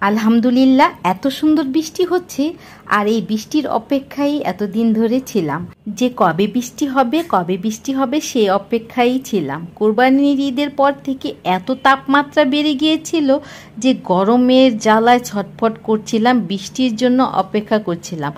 আলহামদুলিল্লাহ, এত সুন্দর বৃষ্টি হচ্ছে। আর এই বৃষ্টির অপেক্ষায় এতদিন ধরে ছিলাম, যে কবে বৃষ্টি হবে কবে বৃষ্টি হবে সেই অপেক্ষায় ছিলাম। কোরবানির ঈদের পর থেকে এত তাপমাত্রা বেড়ে গিয়েছিল যে গরমের জ্বালায় ছটফট করছিলাম, বৃষ্টির জন্য অপেক্ষা করছিলাম।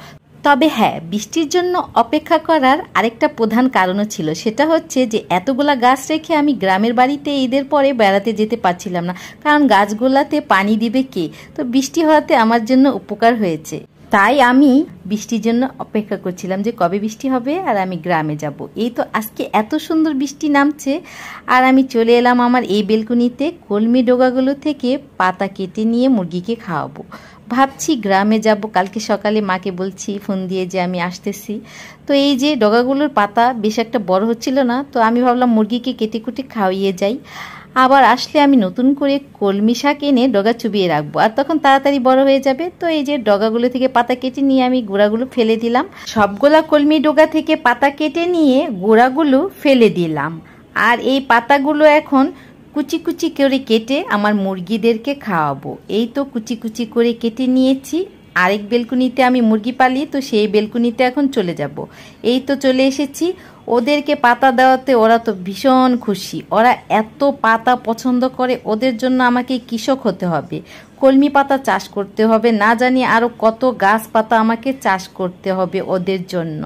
তবে হ্যাঁ, বৃষ্টির জন্য অপেক্ষা করার আরেকটা প্রধান কারণও ছিল, সেটা হচ্ছে যে এতগুলা গাছ রেখে আমি গ্রামের বাড়িতে ঈদের পরে বেড়াতে যেতে পারছিলাম না, কারণ গাছগুলাতে পানি দিবে কে। তো বৃষ্টি হওয়াতে আমার জন্য উপকার হয়েছে, তাই আমি বৃষ্টির জন্য অপেক্ষা করছিলাম যে কবে বৃষ্টি হবে আর আমি গ্রামে যাব। এই তো আজকে এত সুন্দর বৃষ্টি নামছে, আর আমি চলে এলাম আমার এই বেলকনিতে কলমি ডোগাগুলো থেকে পাতা কেটে নিয়ে মুরগিকে খাওয়াবো। ভাবছি গ্রামে যাব, কালকে সকালে মাকে বলছি ফোন দিয়ে যে আমি আসতেছি। তো এই যে ডগাগুলোর পাতা বেশ একটা বড় হচ্ছিল না, তো আমি ভাবলাম মুরগিকে কেটে কুটে খাওয়িয়ে যাই। আবার আসলে আমি নতুন করে কলমি শাক এনে ডগা চুবিয়ে রাখবো, আর তখন তাড়াতাড়ি বড় হয়ে যাবে। তো এই যে ডগাগুলো থেকে পাতা কেটে নিয়ে আমি গোড়াগুলো ফেলে দিলাম। সবগুলা কলমি ডগা থেকে পাতা কেটে নিয়ে গোড়াগুলো ফেলে দিলাম। আর এই পাতাগুলো এখন কুচি কুচি করে কেটে আমার মুরগিদেরকে খাওয়াবো। এই তো কুচি কুচি করে কেটে নিয়েছি। আরেক বেলকুনিতে আমি মুরগি পালি, তো সেই বেলকুনিতে এখন চলে যাব। এই তো চলে এসেছি। ওদেরকে পাতা দেওয়াতে ওরা তো ভীষণ খুশি, ওরা এত পাতা পছন্দ করে। ওদের জন্য আমাকে কৃষক হতে হবে, কলমি পাতা চাষ করতে হবে, না জানি আরও কত গাছ পাতা আমাকে চাষ করতে হবে ওদের জন্য।